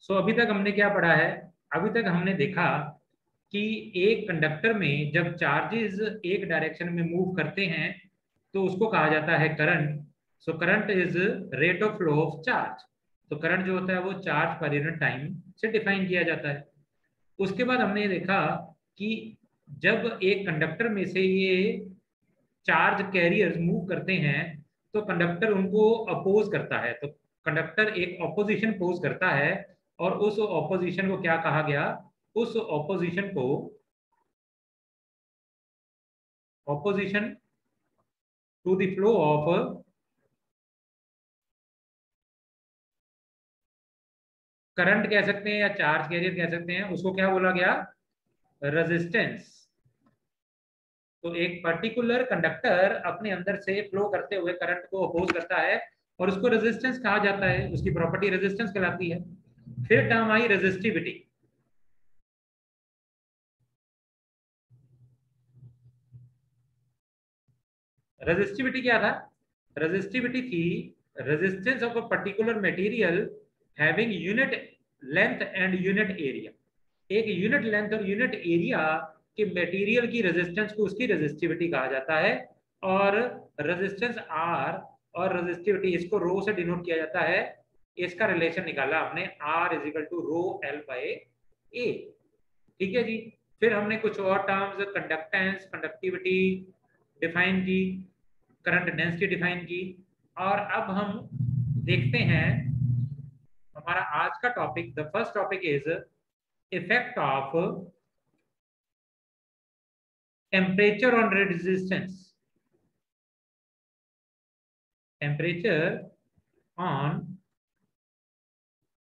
सो अभी तक हमने क्या पढ़ा है? अभी तक हमने देखा कि एक कंडक्टर में जब चार्जेस एक डायरेक्शन में मूव करते हैं तो उसको कहा जाता है current. So current is rate of flow of charge. तो करंट जो होता है वो चार्ज पर यूनिट टाइम से डिफाइन किया जाता है। उसके बाद हमने ये देखा कि जब एक कंडक्टर में से ये चार्ज कैरियर्स मूव करते हैं तो कंडक्टर उनको अपोज करता है। तो कंडक्टर एक ऑपोजिशन पोज करता है और उस ऑपोजिशन को क्या कहा गया? उस ऑपोजिशन को opposition to the flow of current कह सकते हैं या चार्ज कैरियर कह सकते हैं, उसको क्या बोला गया? रेजिस्टेंस। तो एक पर्टिकुलर कंडक्टर अपने अंदर से फ्लो करते हुए करंट को अपोज करता है और उसको रेजिस्टेंस कहा जाता है, उसकी प्रॉपर्टी रेजिस्टेंस कहलाती है। फिर टर्म आई रेजिस्टिविटी। रेजिस्टिविटी क्या था? रेजिस्टिविटी थी resistance of a particular material having unit length and unit area. एक यूनिट लेंथ और यूनिट एरिया के मटेरियल की रेजिस्टेंस को उसकी रेजिस्टिविटी कहा जाता है। और रेजिस्टेंस आर और रेजिस्टिविटी इसको रो से डिनोट किया जाता है। इसका रिलेशन निकाला हमने, R is equal to rho L by A. ठीक है जी। फिर हमने कुछ और टर्म्स कंडक्टेंस, कंडक्टिविटी डिफाइन की, करंट डेंसिटी डिफाइन की। और अब हम देखते हैं हमारा आज का topic. The first topic is effect of temperature on resistance. Temperature on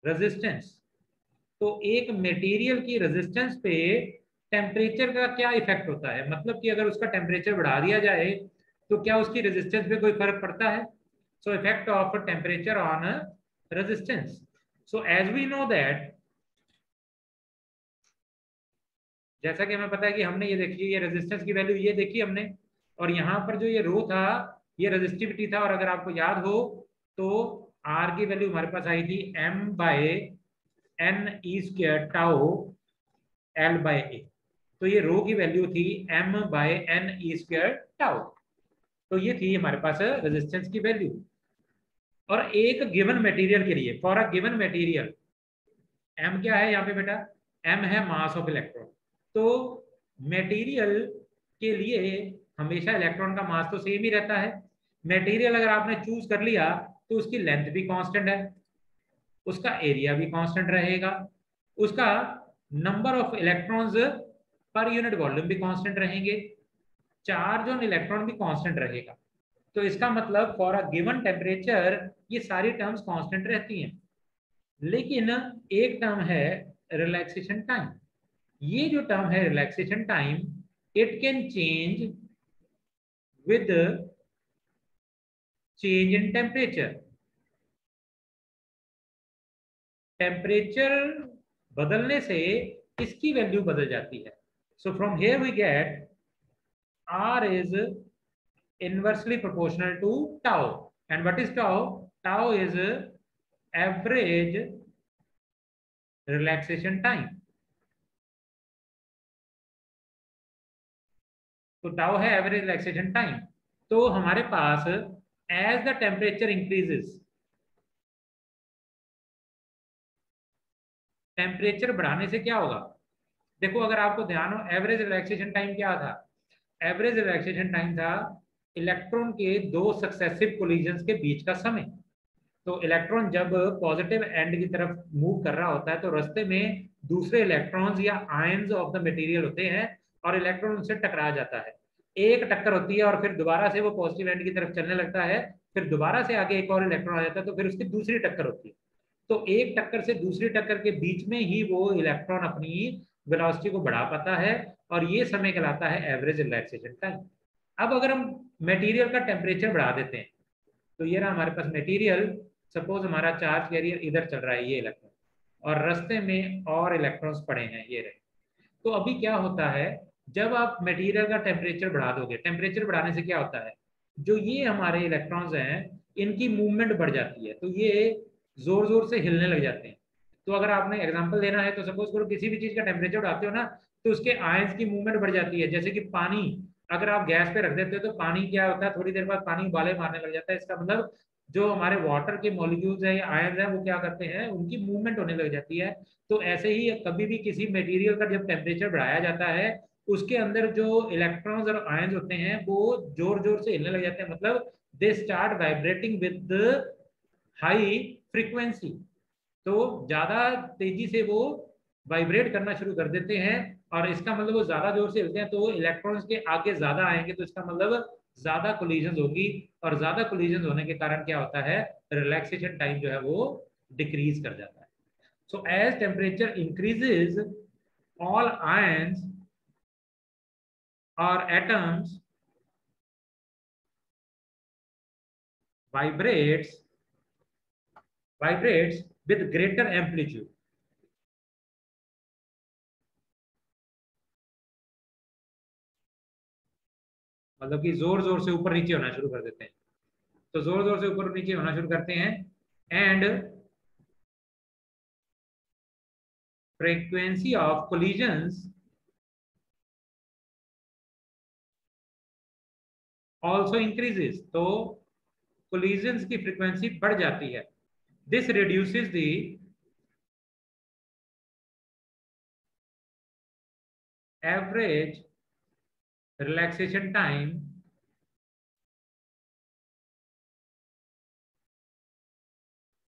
resistance. तो एक मटेरियल की रेजिस्टेंस पे टेम्परेचर का क्या इफेक्ट होता है? मतलब कि अगर उसका टेम्परेचर बढ़ा दिया जाए तो क्या उसकी रेजिस्टेंस पे कोई फर्क पड़ता है? So effect of temperature on resistance. So as we know that, जैसा कि हमें पता है कि हमने ये देखी, ये रेजिस्टेंस की वैल्यू ये देखी हमने, और यहाँ पर जो ये रो था ये रेजिस्टिविटी था। और अगर आपको याद हो तो आर की वैल्यू हमारे पास आई थी M by N E square tau L by A. तो ये रो की वैल्यू थी M by N E square tau. तो ये थी हमारे पास रेजिस्टेंस की वैल्यू। और एक गिवन मटेरियल के लिए, for a given material, M क्या है यहाँ पे बेटा? एम है मास ऑफ इलेक्ट्रॉन। तो मटेरियल के लिए हमेशा इलेक्ट्रॉन का मास तो सेम ही रहता है। मटेरियल अगर आपने चूज कर लिया तो उसकी लेंथ भी कांस्टेंट है, उसका एरिया भी कांस्टेंट रहेगा, उसका number of electrons per unit volume भी कांस्टेंट रहेंगे, चार्ज ऑन इलेक्ट्रॉन भी कांस्टेंट रहेगा। तो इसका मतलब फॉर अ गिवन टेम्परेचर ये सारी टर्म्स कांस्टेंट रहती हैं। लेकिन एक टर्म है रिलैक्सेशन टाइम। ये जो टर्म है relaxation time, it can change with change in temperature. Temperature बदलने से इसकी वैल्यू बदल जाती है। So from here we get R is inversely proportional to tau. And what is tau? Tau is average relaxation time. तो tau है average relaxation time. तो हमारे पास as the temperature increases, temperature बढ़ाने से क्या होगा? देखो अगर आपको ध्यान हो, एवरेज रिलैक्सेशन टाइम क्या था? एवरेज रिलैक्सेशन टाइम था इलेक्ट्रॉन के दो सक्सेसिव कोलिजन्स के बीच का समय। तो इलेक्ट्रॉन जब पॉजिटिव एंड की तरफ मूव कर रहा होता है तो रास्ते में दूसरे इलेक्ट्रॉन्स या आयंस ऑफ द मटेरियल होते हैं और इलेक्ट्रॉन उनसे टकरा जाता है। एक टक्कर होती है और फिर दोबारा से वो पॉजिटिव एंड की तरफ चलने लगता है, फिर दोबारा से आगे एक और इलेक्ट्रॉन आ जाता है, तो फिर उसकी दूसरी टक्कर होती है। तो एक टक्कर से दूसरी टक्कर के बीच में ही वो इलेक्ट्रॉन अपनी वेलोसिटी को बढ़ा पाता है और ये समय कहलाता है एवरेज रिलैक्सेशन टाइम। अब अगर हम मटेरियल का टेम्परेचर बढ़ा देते हैं तो ये रहा हमारे पास मटेरियल, सपोज हमारा चार्ज कैरियर इधर चल रहा है ये इलेक्ट्रॉन, और रास्ते में और इलेक्ट्रॉन्स पड़े हैं ये रहे। तो अभी क्या होता है, जब आप मटेरियल का टेम्परेचर बढ़ा दोगे, टेम्परेचर बढ़ाने से क्या होता है, जो ये हमारे इलेक्ट्रॉन्स हैं इनकी मूवमेंट बढ़ जाती है, तो ये जोर जोर से हिलने लग जाते हैं। तो अगर आपने एग्जांपल देना है तो सपोज करो किसी भी चीज का टेम्परेचर बढ़ाते हो ना तो उसके आयंस की मूवमेंट बढ़ जाती है। जैसे कि पानी अगर आप गैस पे रख देते हो तो पानी क्या होता है, थोड़ी देर बाद पानी उबाले मारने लग जाता है। इसका मतलब जो हमारे वाटर के मॉलिक्यूल्स है या आयंस है वो क्या करते हैं, उनकी मूवमेंट होने लग जाती है। तो ऐसे ही कभी भी किसी मटेरियल का जब टेम्परेचर बढ़ाया जाता है उसके अंदर जो इलेक्ट्रॉन्स और आयंस होते हैं वो जोर जोर से हिलने लग जाते हैं, मतलब they start vibrating with high frequency. तो ज्यादा तेजी से वो वाइब्रेट करना शुरू कर देते हैं और इसका मतलब वो ज्यादा जोर से हिलते हैं तो इलेक्ट्रॉन्स के आगे ज्यादा आएंगे, तो इसका मतलब ज्यादा कोलिजन होगी। और ज्यादा कोलिजन होने के कारण क्या होता है, रिलैक्सेशन टाइम जो है वो डिक्रीज कर जाता है। So as temperature increases all ions or atoms vibrates with greater amplitude। मतलब कि जोर जोर से ऊपर नीचे होना शुरू कर देते हैं। तो जोर जोर से ऊपर नीचे होना शुरू करते हैं and frequency of collisions also increases. तो कोलिजन्स की फ्रीक्वेंसी बढ़ जाती है। This reduces the average relaxation time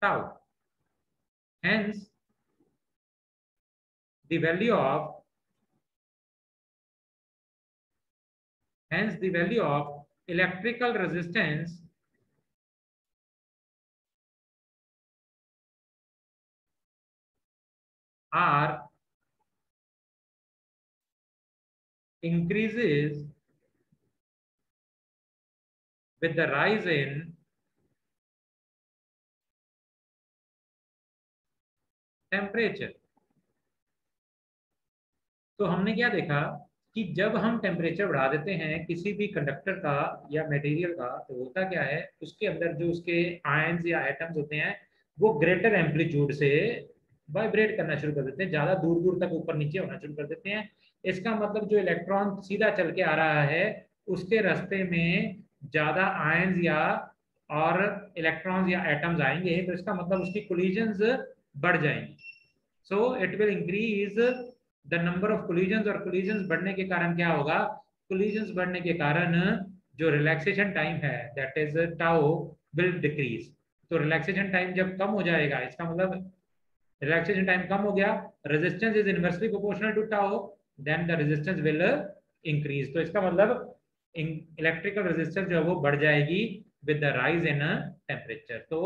tau। Hence the value of electrical resistance are increases with the rise in temperature। तो हमने क्या देखा कि जब हम टेम्परेचर बढ़ा देते हैं किसी भी कंडक्टर का या मटेरियल का तो होता क्या है, उसके अंदर जो उसके आयंस या एटम्स होते हैं वो ग्रेटर एम्पलीट्यूड से वाइब्रेट करना शुरू कर देते हैं, ज्यादा दूर दूर तक ऊपर नीचे होना शुरू कर देते हैं। इसका मतलब जो इलेक्ट्रॉन सीधा चल के आ रहा है उसके रास्ते में ज्यादा आयंस या और इलेक्ट्रॉन्स या एटम्स आएंगे, तो इसका मतलब उसकी कोलिजन्स बढ़ जाएंगी। So it will increase the number of collisions, और कोलिजन्स बढ़ने के कारण क्या होगा, कोलिजन्स बढ़ने के कारण जो रिलैक्सेशन टाइम है that is tau will decrease. तो रिलैक्सेशन टाइम जब कम हो जाएगा इसका मतलब रिलैक्सेशन टाइम कम हो गया, resistance is inversely proportional to tau, then the resistance will increase. तो इसका मतलब इलेक्ट्रिकल रेजिस्टेंस जो है वो बढ़ जाएगी with the rise in temperature. तो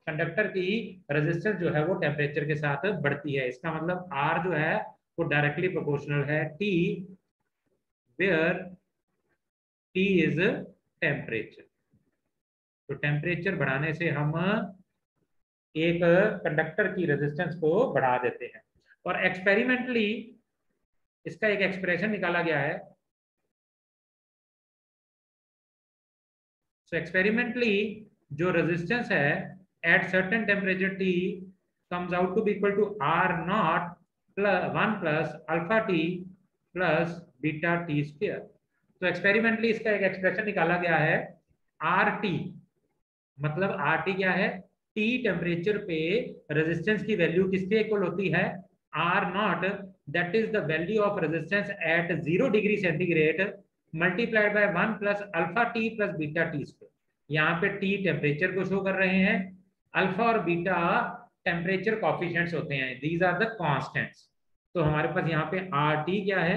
कंडक्टर की रेजिस्टेंस जो है वो टेम्परेचर के साथ बढ़ती है। इसका मतलब आर जो है वो डायरेक्टली प्रोपोर्शनल है T, where T is temperature. तो टेम्परेचर बढ़ाने से हम एक कंडक्टर की रेजिस्टेंस को बढ़ा देते हैं। और एक्सपेरिमेंटली इसका एक एक्सप्रेशन निकाला गया है। सो एक्सपेरिमेंटली जो रेजिस्टेंस है at certain temperature T comes out to be equal to r naught plus 1 plus alpha t plus beta t square। तो एक्सपेरिमेंटली इसका एक एक्सप्रेशन निकाला गया है आर टी, मतलब आर टी क्या है, टी टेम्परेचर पे रेजिस्टेंस की वैल्यू किसके इक्वल होती है, R naught, that is the value of resistance at 0 degree centigrade multiplied by 1 plus alpha T plus beta T square. यहाँ पे टी टेम्परेचर को शो कर रहे हैं, अल्फा और बीटा टेम्परेचर कॉफिशिएंट्स होते हैं, दीज आर द कांस्टेंट्स। तो हमारे पास यहाँ पे आर टी क्या है,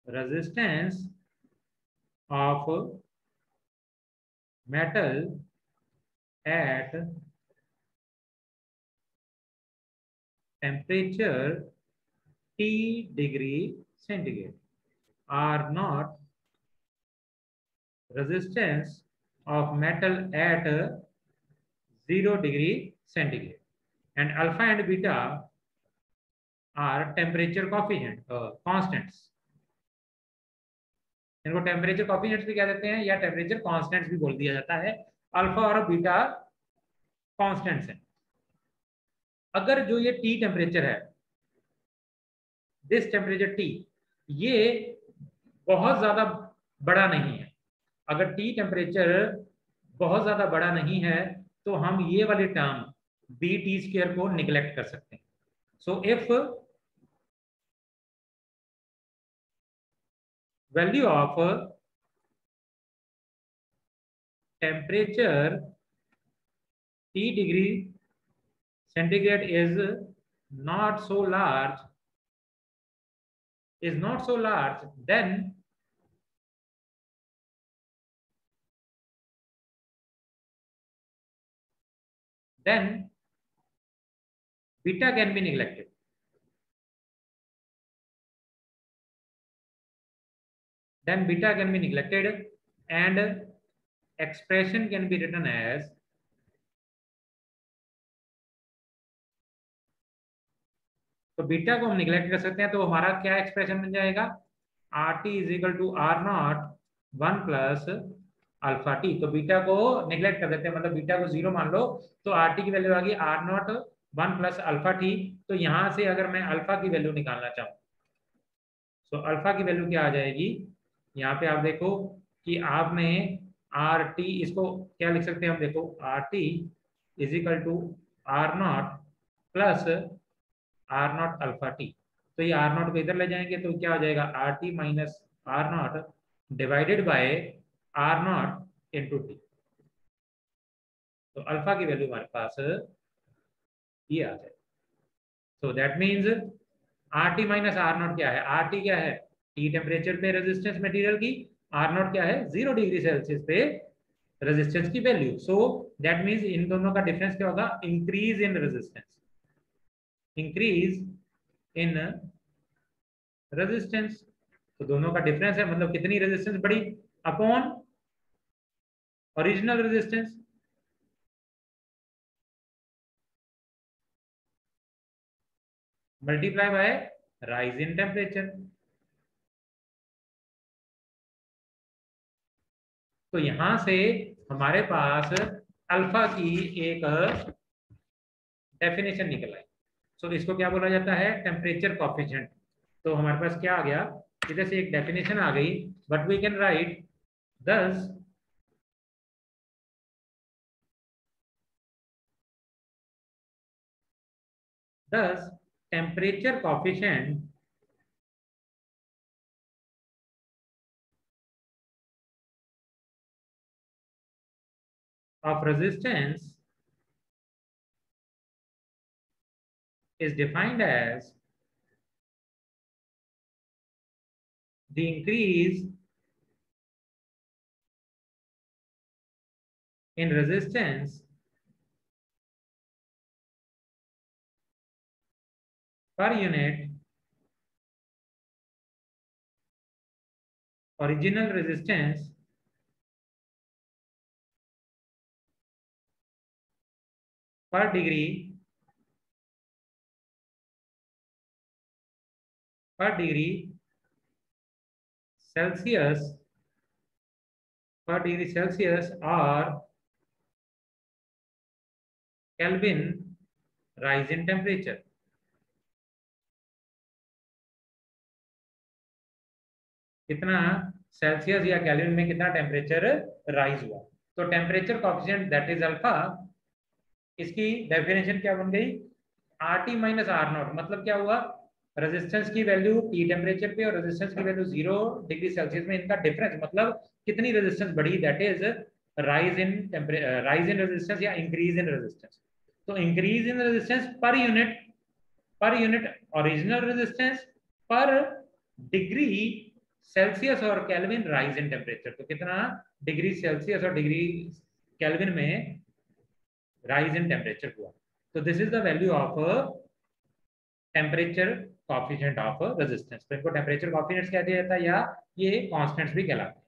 resistance of metal at temperature T degree centigrade, R naught resistance of metal at 0 degree centigrade, and alpha and beta are temperature coefficient constants। इनको temperature coefficients भी कह देते हैं या टेम्परेचर कांस्टेंट्स भी बोल दिया जाता है। अल्फा और बीटा कांस्टेंट्स हैं। अगर जो ये टी टेम्परेचर है, दिस टेम्परेचर टी, ये बहुत ज्यादा बड़ा नहीं है, अगर टी टेम्परेचर बहुत ज्यादा बड़ा नहीं है तो हम ये वाली टर्म बी टी स्क्वायर को निगलेक्ट कर सकते हैं। So if value of temperature T degree centigrade not so large is not so large, then beta can be neglected. Then beta can be neglected and expression can be written as तो beta को हम neglect कर सकते हैं, तो हमारा क्या expression बन जाएगा, R T is equal to R naught 1 plus alpha T. तो बीटा को निगलेक्ट कर देते हैं, मतलब बीटा को 0 मान लो, तो आर टी की वैल्यू आ गई R naught 1 plus alpha T. तो यहां से अगर मैं अल्फा की वैल्यू निकालना चाहूँ तो अल्फा की वैल्यू क्या आ जाएगी, यहाँ पे आप देखो कि आपने आर टी, इसको क्या लिख सकते हैं हम, देखो R T is equal to R naught plus R naught alpha T. तो ये आर नॉट को इधर ले जाएंगे तो क्या हो जाएगा, R T minus R naught divided by R naught into T. तो अल्फा की वैल्यू हमारे पास ये आ जाए। So that means R T minus R naught क्या है, आर टी क्या है, टी टेम्परेचर पे रेजिस्टेंस मटेरियल की, आर नॉट क्या है, 0 डिग्री सेल्सियस पे रेजिस्टेंस की वैल्यू। सो दैट मीन्स इन दोनों का डिफरेंस क्या होगा, increase in resistance, increase in resistance. तो दोनों का डिफरेंस है, मतलब कितनी रेजिस्टेंस बढ़ी upon original resistance. Multiply by rise in temperature. तो यहां से हमारे पास अल्फा की एक डेफिनेशन निकल आई। सो इसको क्या बोला जाता है, टेम्परेचर कॉफिशिएंट। तो हमारे पास क्या आ गया, इधर से एक डेफिनेशन आ गई, बट वी कैन राइट दस thus temperature coefficient of resistance is defined as the increase in resistance per unit original resistance per degree Celsius or Kelvin rise in temperature। कितना सेल्सियस या केल्विन में कितना temperature rise हुआ। तो temperature coefficient that is alpha, इसकी definition क्या बन गई, R T minus R naught. मतलब क्या हुआ, रेजिस्टेंस की वैल्यू टी टेम्परेचर पे और रेजिस्टेंस की वैल्यू 0 डिग्री सेल्सियस में, इनका डिफरेंस, मतलब कितनी रेजिस्टेंस बढ़ी, that is rise in resistance या इंक्रीज इन रेजिस्टेंस। तो increase in resistance per unit original resistance पर डिग्री सेल्सियस और केल्विन राइज इन टेम्परेचर। तो कितना डिग्री सेल्सियस और डिग्री केल्विन में राइज इन टेम्परेचर हुआ। तो this is the value of temperature coefficient of resistance. तो इनको टेम्परेचर कॉफिशिएंट्स कह दिया जाता है या ये कांस्टेंट्स भी कहलाते हैं।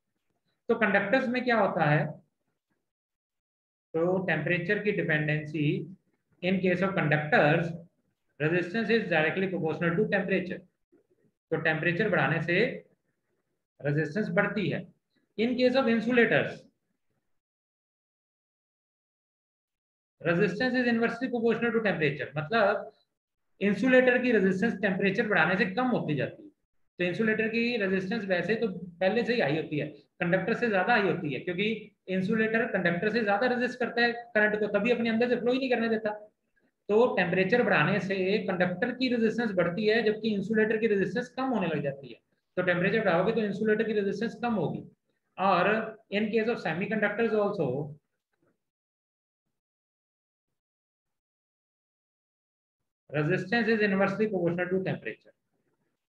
तो कंडक्टर्स में क्या होता है, तो टेम्परेचर की dependency in case of conductors resistance is directly proportional to temperature. तो टेम्परेचर बढ़ाने से रेजिस्टेंस बढ़ती है। In case of insulators resistance is inversely proportional to temperature, मतलब इंसुलेटर की रेजिस्टेंस टेम्परेचर बढ़ाने से कम होती जाती है। तो इंसुलेटर की रेजिस्टेंस वैसे तो पहले से ही हाई होती है, कंडक्टर से ज्यादा हाई होती है, क्योंकि इंसुलेटर कंडक्टर से ज्यादा रेजिस्ट करता है करंट को, तभी अपने अंदर से फ्लो ही नहीं करने देता। तो टेम्परेचर बढ़ाने से कंडक्टर की रेजिस्टेंस बढ़ती है, जबकि इंसुलेटर की रेजिस्टेंस कम होने लग जाती है। तो टेम्परेचर बढ़ाओगे तो इंसुलेटर की रेजिस्टेंस कम होगी। और in case of semiconductors also resistance is inversely proportional to temperature.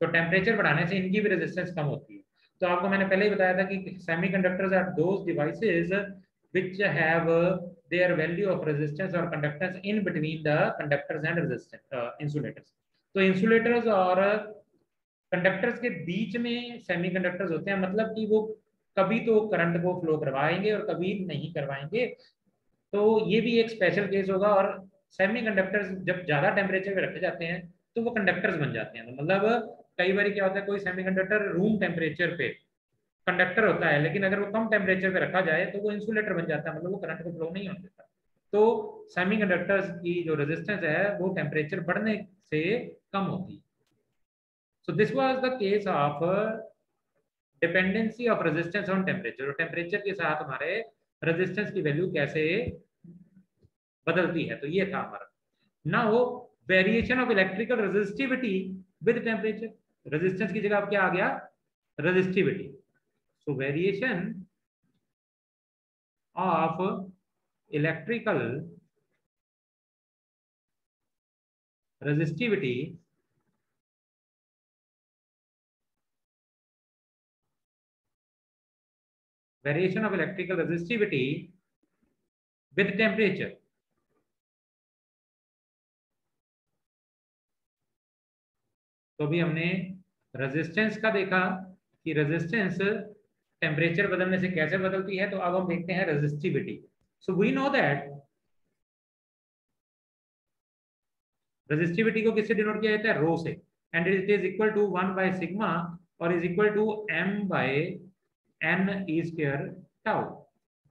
तो टेम्परेचर बढ़ाने से इनकी भी रेजिस्टेंस कम होती है। तो आपको मैंने पहले ही बताया था कि semiconductors are those devices which have their value of resistance or conductance in between the conductors and resistance insulators। तो इंसुलेटर्स और कंडक्टर्स के बीच में सेमीकंडक्टर्स होते हैं, मतलब कि वो कभी तो करंट को फ्लो करवाएंगे और कभी नहीं करवाएंगे। तो ये भी एक स्पेशल केस होगा। और सेमीकंडक्टर्स जब ज्यादा टेम्परेचर पे रखे जाते हैं तो वो कंडक्टर्स बन जाते हैं। तो मतलब कई बार क्या होता है, कोई सेमीकंडक्टर रूम टेम्परेचर पे कंडक्टर होता है, लेकिन अगर वो कम टेम्परेचर पे रखा जाए तो वो इंसुलेटर बन जाता है, मतलब वो करंट को फ्लो नहीं होने देता। तो सेमीकंडक्टर्स की जो रेजिस्टेंस है वो टेम्परेचर बढ़ने से कम होती है। So this was the case of dependency of resistance on temperature. और टेम्परेचर के साथ हमारे रेजिस्टेंस की वैल्यू कैसे बदलती है, तो ये था हमारा। Now variation of electrical resistivity with temperature. Resistance की जगह अब क्या आ गया, resistivity. So variation of electrical resistivity variation of electrical resistivity with temperature. तो अभी हमने रेजिस्टेंस का देखा कि रेजिस्टेंस टेम्परेचर बदलने से कैसे बदलती है। तो अब हम देखते हैं resistivity. So we know that resistivity को किससे डिनोट किया जाता है, रो से। And it is equal to 1/सिग्मा और is equal to m/n tau.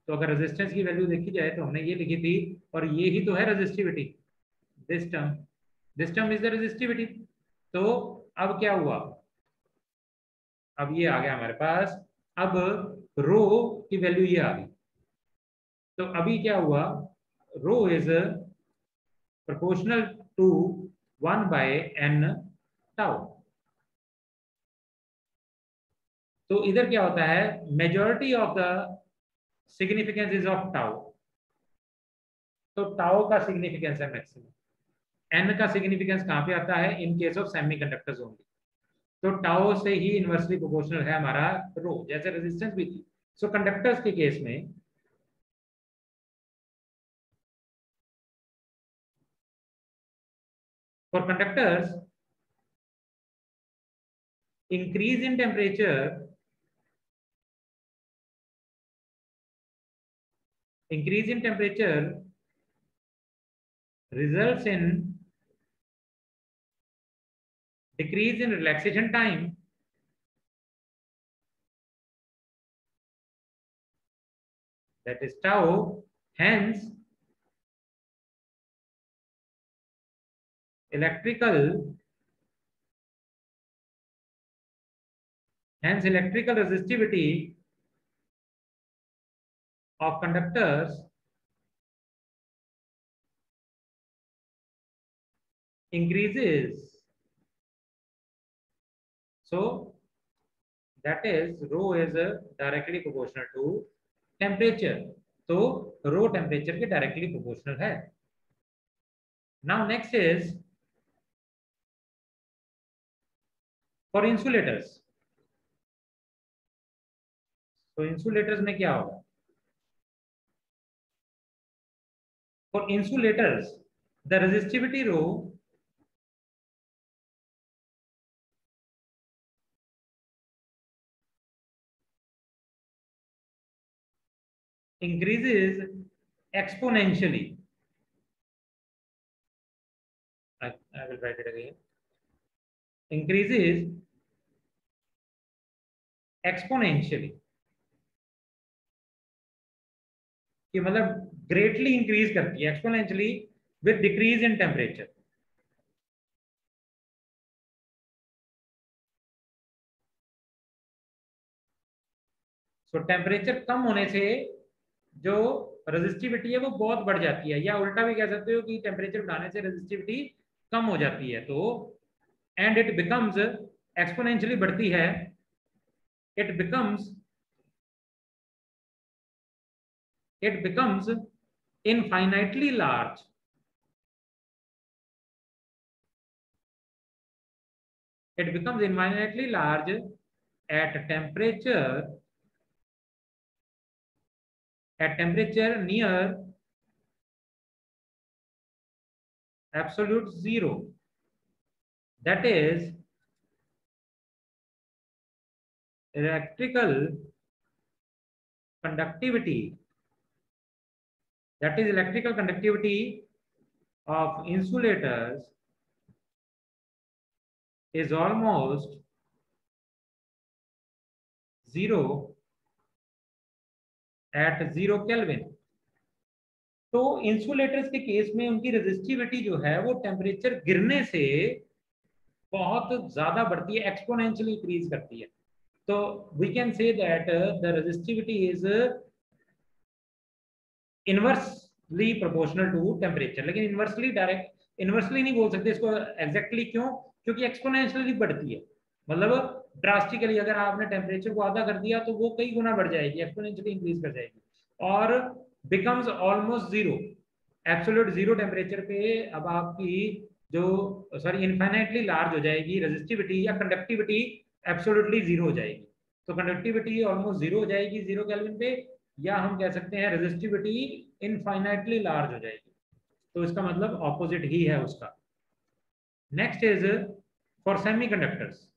तो अगर रेजिस्टेंस की वैल्यू देखी जाए तो हमने ये लिखी थी, और ये ही तो है resistivity. This term, this term is the resistivity. तो अब क्या हुआ, अब ये आ गया हमारे पास, अब रो की वैल्यू ये आ गई। तो अभी क्या हुआ, rho is proportional to 1/n tau. तो इधर क्या होता है, majority of the significance is of tau. तो टाउ का सिग्निफिकेंस है मैक्सिमम। एन का सिग्निफिकेंस कहां पे आता है, in case of semiconductors only. तो टाउ से ही इनवर्सली प्रोपोर्शनल है हमारा रो, जैसे रेजिस्टेंस भी थी। सो कंडक्टर्स के केस में for conductors increase in temperature, increase in temperature results in decrease in relaxation time, that is tau. Hence electrical resistivity of conductors increases. So that is rho is directly proportional to temperature. तो rho temperature के directly proportional है। Now next is for insulators. तो insulators में क्या होगा, for insulators the resistivity rho increases exponentially. I will write it again. Increases exponentially, कि मतलब greatly increase करती है, exponentially with decrease in temperature. So temperature कम होने से जो रेजिस्टिविटी है वो बहुत बढ़ जाती है, या उल्टा भी कह सकते हो कि टेम्परेचर बढ़ाने से रेजिस्टिविटी कम हो जाती है। तो एंड इट बिकम्स, एक्सपोनेंशियली बढ़ती है, it becomes infinitely large, it becomes infinitely large at temperature near absolute zero, that is electrical conductivity, of insulators is almost zero at 0 Kelvin। तो इंसुलेटर्स के केस में उनकी रेजिस्टिविटी जो है वो temperature गिरने से बहुत ज्यादा बढ़ती है, एक्सपोनेंशियली इंक्रीज करती है। तो we can say that the resistivity is inversely proportional to temperature. लेकिन इनवर्सली नहीं बोल सकते इसको एग्जैक्टली, क्यों? क्योंकि एक्सपोनेंशियली बढ़ती है, मतलब ड्रास्टिकली अगर आपने टेम्परेचर को आधा कर दिया तो वो कई गुना बढ़ जाएगी, एक्सपोनेंशियली इंक्रीज कर जाएगी, और becomes almost zero, absolute zero temperature पे अब आपकी जो इनफाइनाइटली लार्ज हो जाएगी रेजिस्टिविटी या कंडक्टिविटी, एब्सोल्युटली जीरो हो जाएगी। तो कंडक्टिविटी ऑलमोस्ट जीरो हो जाएगी 0 केल्विन पे, या हम कह सकते हैं रेजिस्टिविटी इनफाइनाइटली लार्ज हो जाएगी। तो इसका मतलब ऑपोजिट ही है उसका। Next is for semiconductors.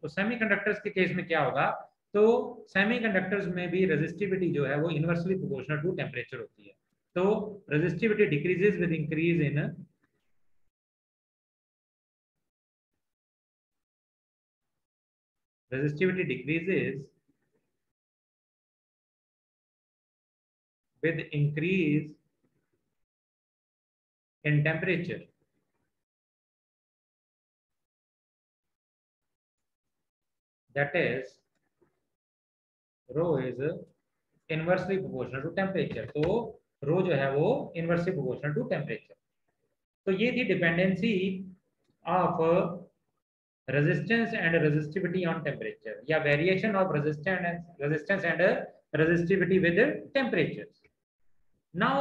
तो सेमीकंडक्टर्स के केस में क्या होगा? तो सेमीकंडक्टर्स में भी रेजिस्टिविटी जो है वो इनवर्सली प्रोपोर्शनल टू टेम्परेचर होती है। तो resistivity decreases with increase in resistivity decreases with increase in temperature, that is rho is inversely proportional to temperature। तो rho जो है वो inversely proportional to temperature। तो ये थी dependency of resistance and resistivity on temperature, या variation of resistance and resistivity with temperatures। Now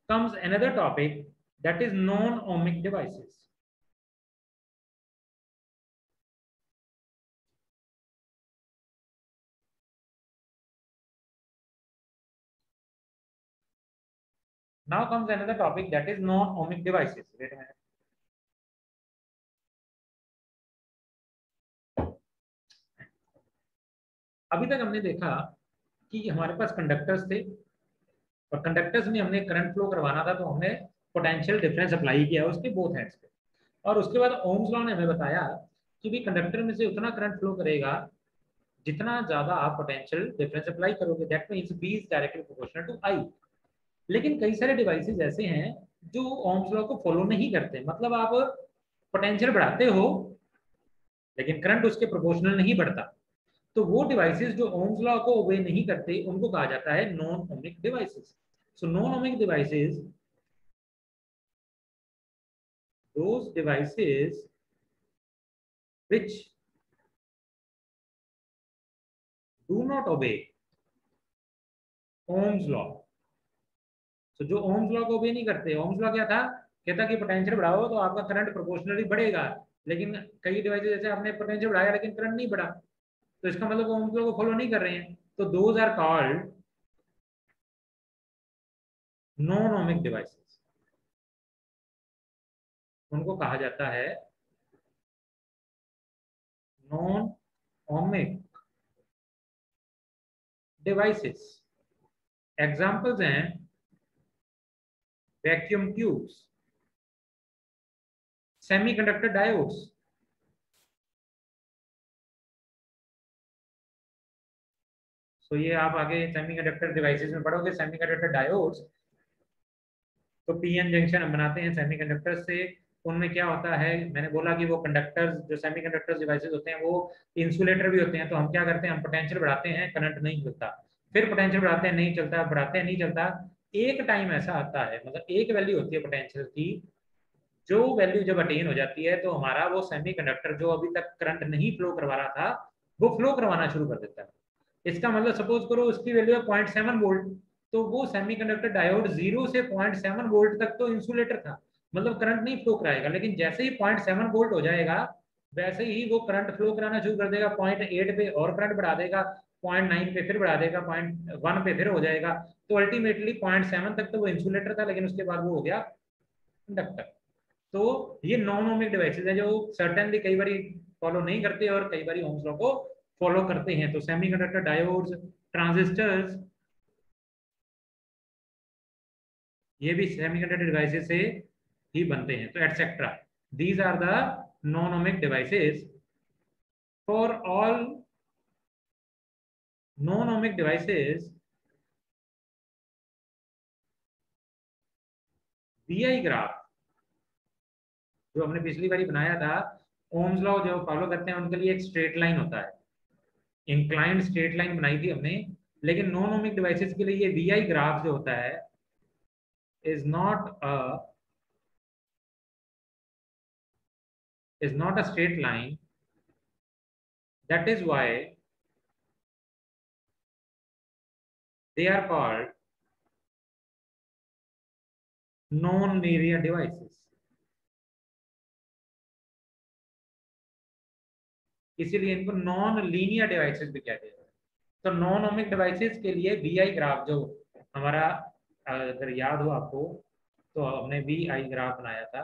comes another topic, that is non-ohmic devices। Now comes another topic, that is non-ohmic devices। Wait a minute। अभी तक हमने देखा कि हमारे पास conductors थे, और conductors में हमने करंट फ्लो करवाना था, तो हमने पोटेंशियल डिफरेंस अप्लाई किया उसके बोथ हैंड्स पे। और उसके बाद ओम्स लॉ ने हमें बताया कि भी कंडक्टर में से उतना करंट फ्लो करेगा जितना ज्यादा आप पोटेंशियल डिफरेंस अप्लाई करोगे, that means B is directly proportional to I. लेकिन कई सारे डिवाइसेस ऐसे हैं जो ओम्स लॉ को फॉलो नहीं करते, मतलब आप पोटेंशियल बढ़ाते हो लेकिन करंट उसके प्रोपोर्शनल नहीं बढ़ता। तो वो डिवाइसेस जो ओम्स लॉ को ओबे नहीं करते उनको कहा जाता है non ohmic devices. So non ohmic devices, those devices which do not obey Ohm's law. तो जो ओम्स लॉ को ओबे नहीं करते, ओम्स लॉ क्या था, कहता कि पोटेंशियल बढ़ाओ तो आपका करंट प्रोपोर्शनली बढ़ेगा, लेकिन कई डिवाइसेस जैसे आपने पोटेंशियल बढ़ाया लेकिन करंट नहीं बढ़ा, तो इसका मतलब ओम्स लॉ को फॉलो नहीं कर रहे हैं। तो those are called non ohmic devices, उनको कहा जाता है नॉन ओमिक डिवाइसेस। एग्जांपल्स हैं वैक्यूम ट्यूब्स, सेमीकंडक्टर डायोड्स, तो ये आप आगे सेमीकंडक्टर डिवाइसेस में पढ़ोगे, सेमीकंडक्टर डायोड्स। तो पीएन जंक्शन हम बनाते हैं सेमीकंडक्टर से। उनमें क्या होता है, मैंने बोला कि वो कंडक्टर्स जो सेमीकंडक्टर डिवाइसेस होते हैं वो इंसुलेटर भी होते हैं। तो हम क्या करते हैं, हम पोटेंशियल बढ़ाते हैं, करंट नहीं चलता, फिर पोटेंशियल बढ़ाते हैं, नहीं चलता, बढ़ाते हैं, नहीं चलता। एक टाइम ऐसा आता है, मतलब एक वैल्यू होती है पोटेंशियल की, जो वैल्यू जब अटेन हो जाती है तो हमारा वो सेमीकंडक्टर जो अभी तक करंट नहीं फ्लो करवा रहा था वो फ्लो करवाना शुरू कर देता है। इसका मतलब सपोज करो उसकी वैल्यू है 0.7 वोल्ट, तो वो सेमीकंडक्टर डायोड 0 से 0.7 वोल्ट तक तो इंसुलेटर था, मतलब करंट नहीं फ्लो कराएगा। लेकिन जैसे ही 0.7 वोल्ट हो जाएगा वैसे ही वो करंट फ्लो कराना शुरू कर देगा। 0.8 पे और करंट बढ़ा देगा, 0.9 पे फिर बढ़ा देगा, 0.1 पे फिर हो जाएगा। तो अल्टीमेटली 0.7 तक तो वो इंसुलेटर था, लेकिन उसके बाद वो हो गया कंडक्टर। तो ये नॉन ओमिक डिवाइसेस है जो सर्टेनली कई बार फॉलो नहीं करते और कई बार ओम्स लॉ को फॉलो करते हैं। तो सेमीकंडक्टर डायोड्स, ट्रांजिस्टर्स, ये भी सेमीकंडक्टर डिवाइसेस से ही बनते हैं। तो etcetera, these are the non ohmic devices. For all non ohmic devices, VI graph जो हमने पिछली बार बनाया था, ओम्स लॉ जो फॉलो करते हैं उनके लिए एक स्ट्रेट लाइन होता है, इंक्लाइंड स्ट्रेट लाइन बनाई थी हमने। लेकिन नॉन ओमिक डिवाइसेस के लिए ये वीआई ग्राफ जो होता है is not a straight line. That is why they are called non-linear devices. इसीलिए इनको नॉन लीनियर डिवाइसेस भी कहते हैं। तो नॉन ओमिक डिवाइसेस के लिए वीआई ग्राफ जो हमारा, अगर याद हो आपको, तो हमने वीआई ग्राफ बनाया था।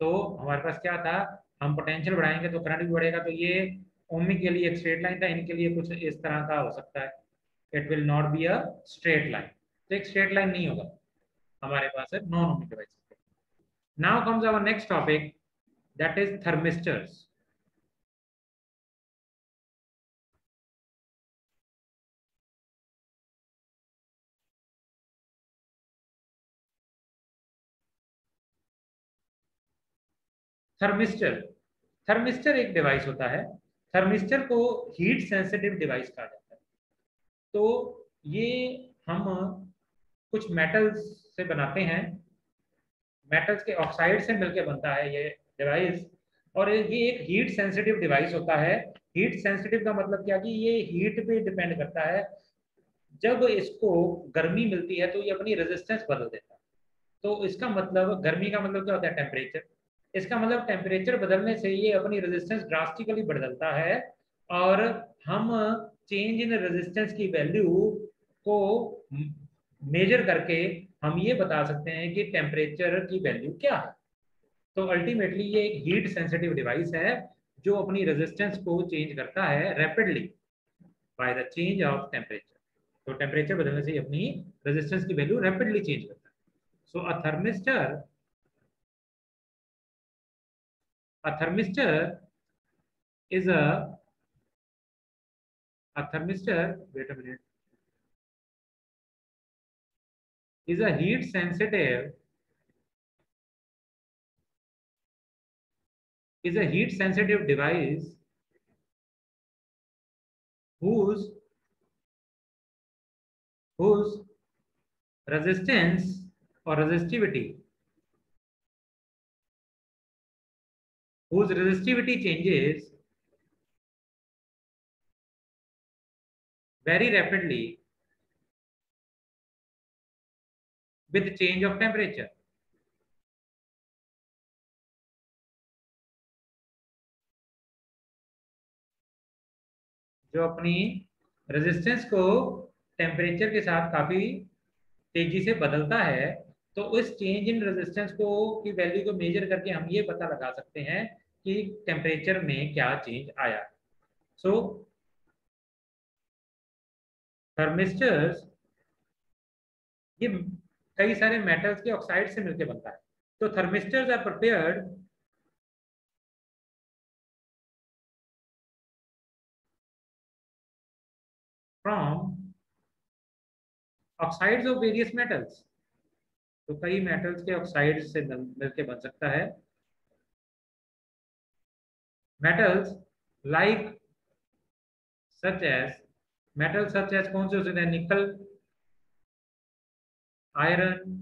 तो हमारे पास क्या था, हम पोटेंशियल बढ़ाएंगे तो करंट भी बढ़ेगा। तो ये ओमिक के लिए एक स्ट्रेट लाइन था, इनके लिए कुछ इस तरह का हो सकता है। It will not be a straight line, तो एक स्ट्रेट लाइन नहीं होगा हमारे पास है non ohmic devices. Now comes our next topic, that is thermistors. Thermistor, thermistor एक डिवाइस होता है। थर्मिस्टर को हीट सेंसिटिव डिवाइस कहा जाता है। तो ये हम कुछ मेटल्स से बनाते हैं, मेटल्स के ऑक्साइड से मिलकर बनता है ये डिवाइस। और ये एक हीट सेंसिटिव डिवाइस होता है। हीट सेंसिटिव का मतलब क्या कि ये हीट पे डिपेंड करता है। जब इसको गर्मी मिलती है तो ये अपनी रेजिस्टेंस बदल देता है। तो इसका मतलब, गर्मी का मतलब क्या होता है, टेम्परेचर। इसका मतलब टेम्परेचर बदलने से ये अपनी रेजिस्टेंस ड्रास्टिकली बदलता है। और हम चेंज इन रेजिस्टेंस की वैल्यू को मेजर करके हम ये बता सकते हैं कि टेम्परेचर की वैल्यू क्या है। तो अल्टीमेटली ये एक हीट सेंसिटिव डिवाइस है जो अपनी रेजिस्टेंस को चेंज करता है rapidly by the change of temperature. तो टेम्परेचर बदलने से अपनी रेजिस्टेंस की वैल्यू रैपिडली चेंज करता है। सो a thermistor is a thermistor, wait a minute, is a heat sensitive device whose whose resistance or resistivity whose resistivity changes very rapidly with change of temperature. जो अपनी resistance को temperature के साथ काफी तेजी से बदलता है। तो उस चेंज इन रेजिस्टेंस को की वैल्यू को मेजर करके हम ये पता लगा सकते हैं कि टेम्परेचर में क्या चेंज आया। सो थर्मिस्टर्स ये कई सारे मेटल्स के ऑक्साइड से मिलकर बनता है। तो thermistors are prepared from oxides of various metals, तो कई मेटल्स के ऑक्साइड से मिलकर बन सकता है। Metals like such as, metal such as कौन से होते हैं? Nickel, iron,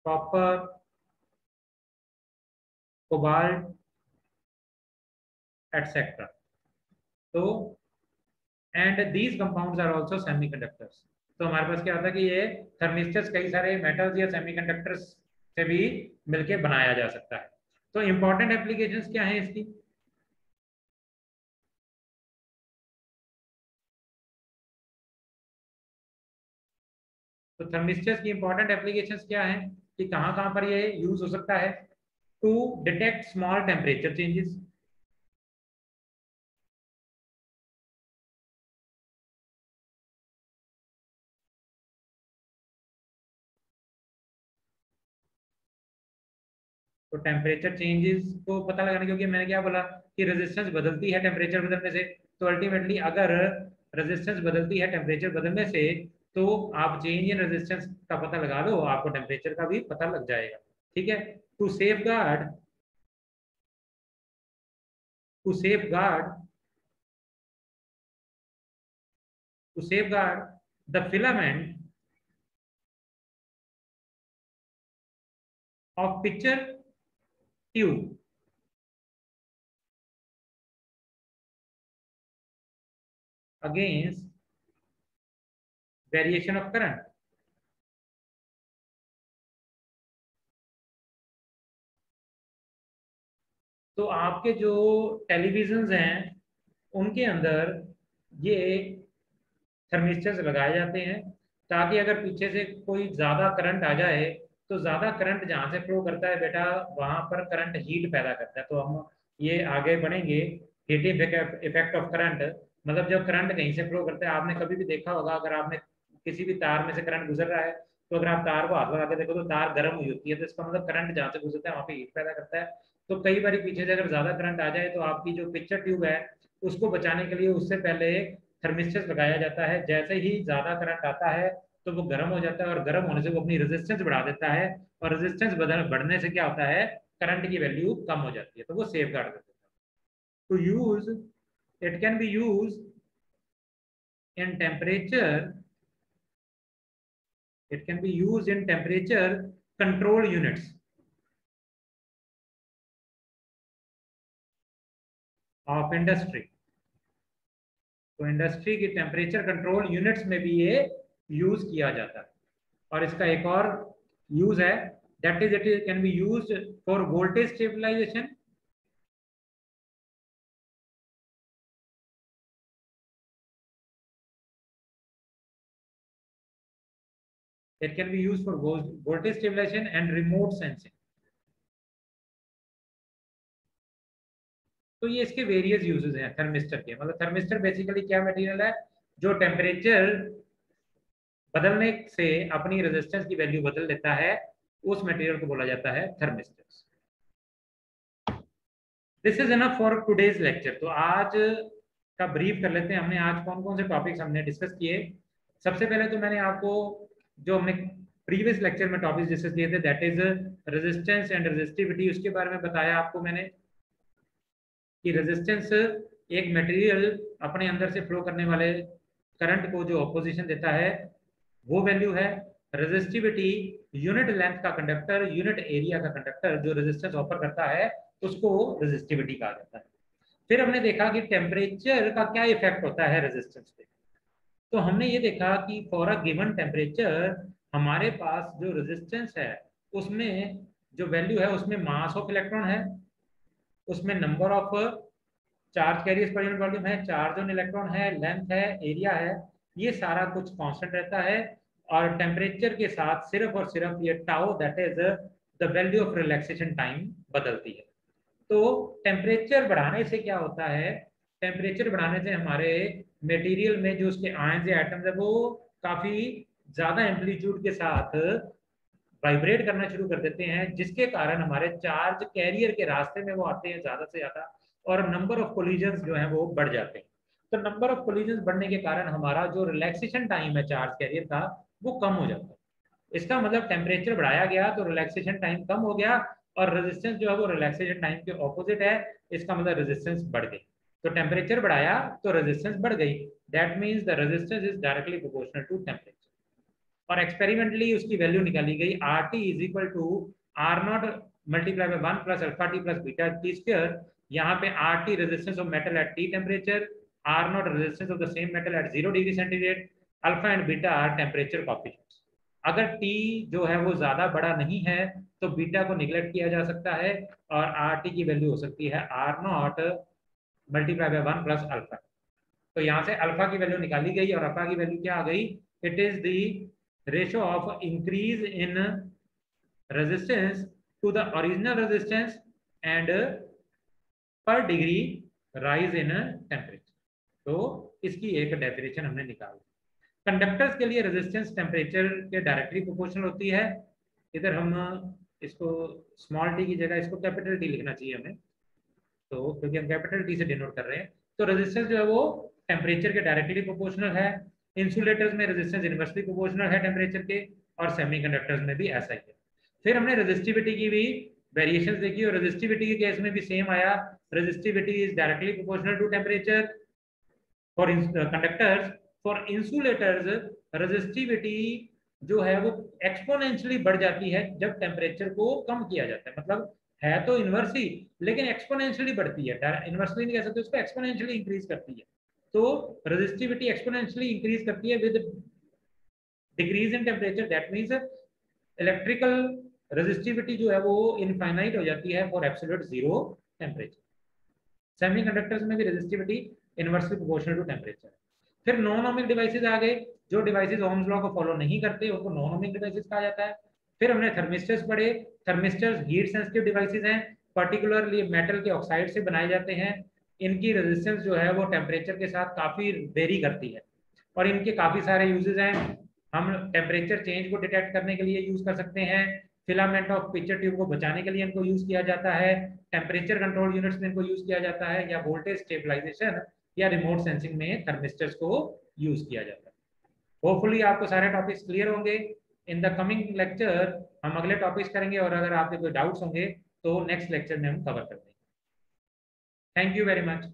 copper, cobalt etcetera. तो and these compounds are also semiconductors. तो हमारे पास क्या होता है कि ये थर्मिस्टर्स कई सारे मेटल्स या सेमीकंडक्टर्स से भी मिलके बनाया जा सकता है। तो इंपॉर्टेंट एप्लीकेशंस क्या हैं इसकी? तो थर्मिस्टर्स की इंपॉर्टेंट एप्लीकेशंस क्या हैं कि कहाँ कहाँ पर ये यूज हो सकता है? To detect small temperature changes, तो टेम्परेचर चेंजेस को पता लगाने, क्योंकि मैंने क्या बोला कि रेजिस्टेंस बदलती है टेम्परेचर बदलने से। तो अल्टीमेटली अगर रेजिस्टेंस बदलती है टेम्परेचर बदलने से, तो आप चेंज इन रेजिस्टेंस का पता लगा लो, आपको टेम्परेचर का भी पता लग जाएगा। ठीक है। To safeguard, to safeguard, to safeguard the filament of picture tube against variation of current। तो आपके जो टेलीविजन हैं उनके अंदर ये थर्मिस्टर्स लगाए जाते हैं, ताकि अगर पीछे से कोई ज्यादा करंट आ जाए, तो ज्यादा करंट जहां से फ्लो करता है बेटा, वहां पर करंट हीट पैदा करता है। तो हम ये आगे बढ़ेंगे, हीटिंग इफेक्ट ऑफ करंट। मतलब जब करंट कहीं से फ्लो करता है, आपने कभी भी देखा होगा, अगर आपने किसी भी तार में से करंट गुजर रहा है, तो अगर आप तार को हाथ लगा के देखो तो तार गर्म हुई होती है, तो इसका मतलब करंट जहां से गुजरता है वहां पे हीट पैदा करता है। तो कई बार पीछे से अगर ज्यादा करंट आ जाए, तो आपकी जो पिक्चर ट्यूब है उसको बचाने के लिए उससे पहले थर्मिस्टर लगाया जाता है। जैसे ही ज्यादा करंट आता है तो वो गर्म हो जाता है, और गर्म होने से वो अपनी रेजिस्टेंस बढ़ा देता है, और रेजिस्टेंस बढ़ने से क्या होता है, करंट की वैल्यू कम हो जाती है, तो वो सेफ गार्ड कर देता है। To use, it can be use in temperature, it can be used in temperature control units of industry। तो इंडस्ट्री की टेम्परेचर कंट्रोल यूनिट्स में भी ये यूज किया जाता है। और इसका एक और यूज है, that is it can be used for voltage stabilisation. It can be used for voltage stabilization and remote sensing। तो ये इसके वेरियस यूजेस हैं थर्मिस्टर के। मतलब थर्मिस्टर बेसिकली क्या मटेरियल है, जो टेम्परेचर बदलने से अपनी रेजिस्टेंस की वैल्यू बदल देता है, उस मटेरियल को बोला जाता है thermistor. This is enough for today's lecture. तो आज का ब्रीफ कर लेते हैं, हमने आज कौन कौन से टॉपिक्स हमने डिस्कस किए। सबसे पहले तो मैंने आपको जो हमने प्रीवियस लेक्चर में टॉपिक्स डिस्कस किए थे, that is resistance and resistivity, उसके बारे में बताया आपको मैंने कि रेजिस्टेंस एक मटेरियल अपने अंदर से फ्लो करने वाले करंट को जो ऑपोजिशन देता है वो वैल्यू है। रेजिस्टिविटी यूनिट लेंथ का कंडक्टर, यूनिट एरिया का कंडक्टर जो रेजिस्टेंस ऑफर करता है उसको रेजिस्टिविटी कहा जाता है। फिर हमने देखा कि टेम्परेचर का क्या इफेक्ट होता है रेजिस्टेंस पे। तो हमने ये देखा कि फॉर अ गिवन टेम्परेचर हमारे पास जो रेजिस्टेंस है उसमें जो वैल्यू है उसमें मास ऑफ इलेक्ट्रॉन है, उसमें number of charge carriers per unit volume है, चार्ज ऑन इलेक्ट्रॉन है, लेंथ है, एरिया है, ये सारा कुछ कांस्टेंट रहता है। और टेम्परेचर के साथ सिर्फ और सिर्फ ये tau, that is the value of relaxation time, बदलती है। तो टेम्परेचर बढ़ाने से क्या होता है, टेम्परेचर बढ़ाने से हमारे मटेरियल में जो उसके आयंस या एटम्स है वो काफी ज्यादा एम्पलीट्यूड के साथ वाइब्रेट करना शुरू कर देते हैं, जिसके कारण हमारे चार्ज कैरियर के रास्ते में वो आते हैं ज्यादा से ज्यादा, और नंबर ऑफ कोलिजन्स जो है वो बढ़ जाते हैं। तो नंबर ऑफ कोलिजन बढ़ने के कारण हमारा जो रिलैक्सेशन टाइम है चार्ज कैरियर का वो कम हो जाता है। इसका मतलब टेम्परेचर बढ़ाया गया तो रिलैक्सेशन टाइम कम हो गया, और रेजिस्टेंस जो है वो रिलैक्सेशन टाइम के ऑपोजिट है, इसका मतलब रेजिस्टेंस बढ़ गई। तो टेम्परेचर बढ़ाया तो रेजिस्टेंस बढ़ गई, that means the resistance is directly proportional to temperature. और एक्सपेरिमेंटली उसकी वैल्यू निकाली गई, R T is equal to R not multiply by 1 plus alpha T plus beta T square. यहाँ पे R T resistance of metal at T temperature, R not resistance of the same metal at 0 degree centigrade, alpha and beta are temperature coefficients. अगर T जो है वो ज्यादा बड़ा नहीं है तो बीटा को निगलेक्ट किया जा सकता है, और आर टी की वैल्यू हो सकती है R not multiply by 1 plus alpha. तो यहाँ से अल्फा की वैल्यू निकाली गई, और अल्फा की वैल्यू क्या आ गई, it is the ratio of increase in resistance to the original resistance and per degree rise in temperature. तो इसकी एक डेफिनेशन हमने निकाली। कंडक्टर्स के लिए रेजिस्टेंस टेम्परेचर के डायरेक्टली प्रोपोर्शनल होती है। इधर हम इसको स्मॉल टी की जगह इसको कैपिटल टी लिखना चाहिए हमें, तो क्योंकि हम कैपिटल टी से डिनोट कर रहे हैं। तो रेजिस्टेंस जो है वो टेम्परेचर के डायरेक्टली प्रोपोर्शनल है। इंसुलेटर्स में रेजिस्टेंस इनवर्सली प्रोपोर्शनल है टेम्परेचर के, और सेमीकंडक्टर्स में भी ऐसा ही है। फिर हमने रेजिस्टिविटी की भी वेरिएशंस देखी, और रेजिस्टिविटी के केस में भी सेम आया, resistivity is directly proportional to temperature for conductors. For insulators resistivity जो है वो एक्सपोनेंशियली बढ़ जाती है जब टेम्परेचर को कम किया जाता है। मतलब है तो इनवर्स ही, लेकिन एक्सपोनेंशियली बढ़ती है, इनवर्सली नहीं कह सकते उसको, एक्सपोनेंशियली इंक्रीज करती है। तो रेजिस्टिविटी एक्सपोनेंशियली इंक्रीज करती है with decrease in temperature, that means electrical resistivity जो है वो इनफाइनाइट हो जाती है for absolute zero temperature. Semiconductors में भी resistivity inversely proportional to temperature. फिर नॉन ओमिक डिवाइसेस आ गए, जो डिवाइसेस ओम्स लॉ को फॉलो नहीं करते उनको नॉन ओमिक डिवाइसेस कहा जाता है। फिर हमने थर्मिस्टर्स पढ़े। थर्मिस्टर्स हीट सेंसिटिव डिवाइसेस हैं, पर्टिकुलरली मेटल के ऑक्साइड से बनाए जाते हैं। इनकी रेजिस्टेंस जो है वो टेम्परेचर के साथ काफी वेरी करती है, और इनके काफी सारे यूजेस हैं। हम टेम्परेचर चेंज को डिटेक्ट करने के लिए यूज कर सकते हैं, फिलामेंट ऑफ पिक्चर ट्यूब को बचाने के लिए इनको यूज किया जाता है, टेम्परेचर कंट्रोल यूनिट्स में इनको यूज किया जाता है, या वोल्टेज स्टेबलाइजेशन या रिमोट सेंसिंग में थर्मिस्टर्स को यूज किया जाता है। होपफुली आपको सारे टॉपिक्स क्लियर होंगे। इन द कमिंग लेक्चर हम अगले टॉपिक्स करेंगे, और अगर आपके कोई डाउट्स होंगे तो नेक्स्ट लेक्चर में हम कवर कर देंगे। Thank you very much.